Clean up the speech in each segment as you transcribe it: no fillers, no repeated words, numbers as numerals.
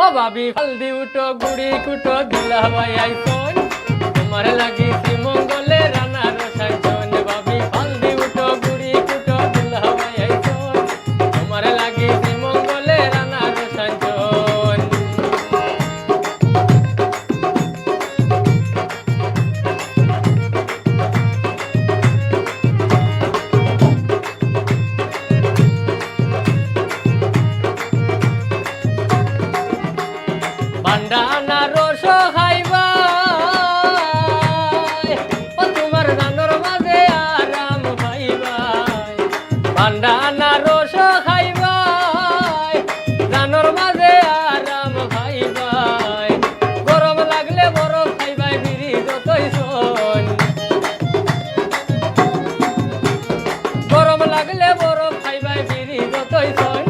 ও ভাবি হলদি উঠো গুড়ি কুটো দিলা ভাই আইসন তোমার লাগি শ্রীমঙ্গলে রানা রসায়ন ভাবি হলদি উঠো গুড়ি কুটো দিলা ভাই আইসন তোমার লাগি শ্রীমঙ্গলে রানা রসায়ন বান্ডানা রস খাইবাই ও তোমার রানর মাঝে আরাম পাইবাই বান্ডানা রস খাইবাই রানর মাঝে আরাম পাইবাই গরম লাগলে বরফ খাইবাই বিড়ি যতই শোন গরম লাগলে বরফ খাইবাই বিড়ি যতই শোন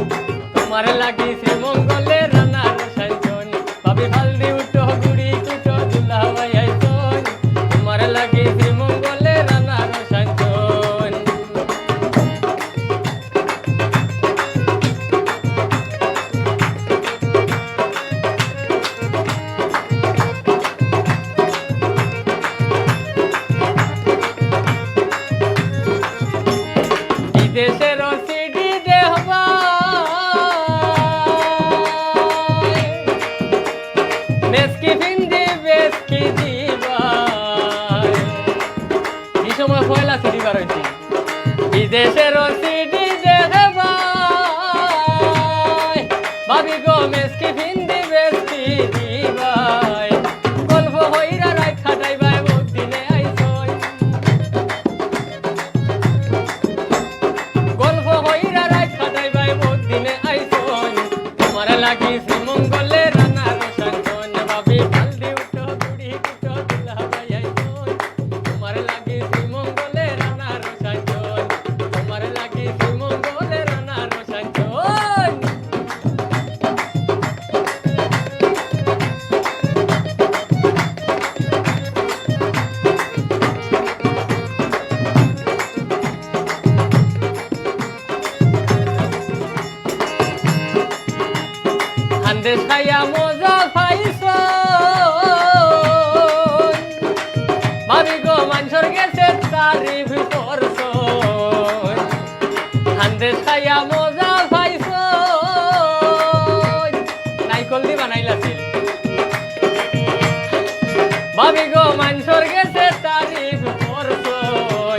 তোমার লাগি শ্রীমঙ্গলে রানা রসায়ন ভাবি হলদি উঠো গুড়ি কুটো দুলা ভাই আইসন তোমার লাগি শ্রীমঙ্গলে রানা রসায়ন বিদেশের সিডি দেহবা মেসকি ফিন্দি বেসকি দিবাই এই সময় পয়লা সিডি বার হইছে বিদেশের সিডি দেখাবাই ভাবি গো মেসকি ফিন্দি বেসকি দিবাই গল্প হইরা রাত খাটাইবাই বহুত দিনে আইছই গল্প হইরা রাত খাটাইবাই বহুত দিনে আইছই তোমার লাগি শ্রীমঙ্গলে রানা রসায়ন ভাবি হলদি উঠো গুড়ি কুটো দিলা ভাই আইসন তোমার লাগি শ্রীমঙ্গলে রানা রসায়ন তোমার লাগি শ্রীমঙ্গলে রানা রসায়ন হান্দেশ খাইয়া মজা পাইছন ভাবি গো মানুষের গেছে তারিফ করছন হান্দেশ খাইয়া মজা পাইছন নাইকল দি বানাইলাছিল ভাবি গো মানুষের গেছে তারিফ করছন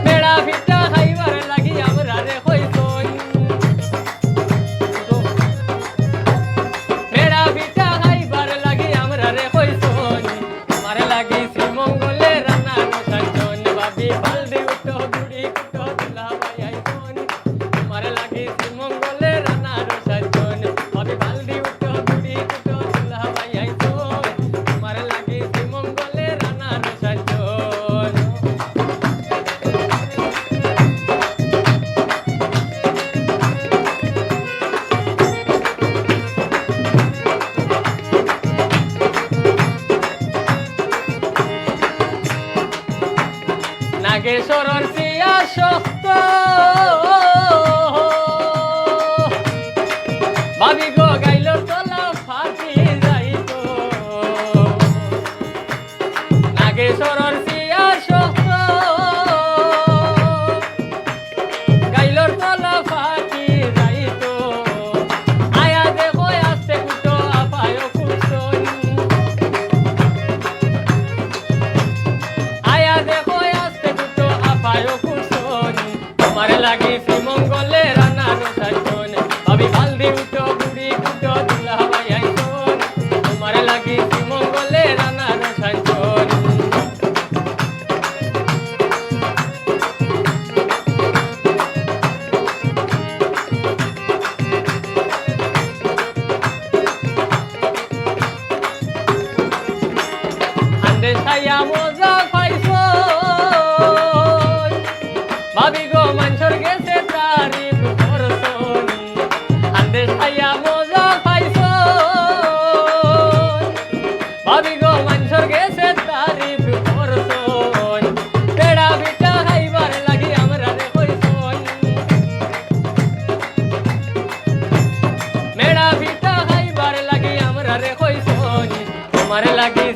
বেড়া পিঠা খাইবার লাগি আমরা রে কইছন বেড়া পিঠা খাইবার লাগি আমরা রে কইছন তোমার লাগি শ্রীমঙ্গলে রানা রসায়ন ভাবি হলদি উঠো গুড়ি কুটো দিলা ভাই আইসন তোমার লাগি শ্রীমঙ্গলে রানা রসায়ন ভাবি হলদি উঠো গুড়ি কুটো দিলা ভাই আইসন তোমার লাগি শ্রীমঙ্গলে রানা রসায়ন নাগেশ্বরর সিয়া শক্ত ভাবি গো গাইল তলা ফাটি যাইত নাগেশ্বরর সিয়া শক্ত গাইলর তলা ফাটি যাইত আয়া দেখো আসতে কুটো আপায় কুসন আয়া দেখো তোমার লাগি শ্রীমঙ্গলে রানা রসায়ন ভাবি হলদি উঠো গুড়ি কুটো দিলা ভাই আইসন তোমার লাগি শ্রীমঙ্গলে রানা রসায়ন হান্দেশ খাইয়া মজা পাইছন ভাবি গো মানুষের গেছে তারিফ করছন হান্দেশ খাইয়া তোমার লাগি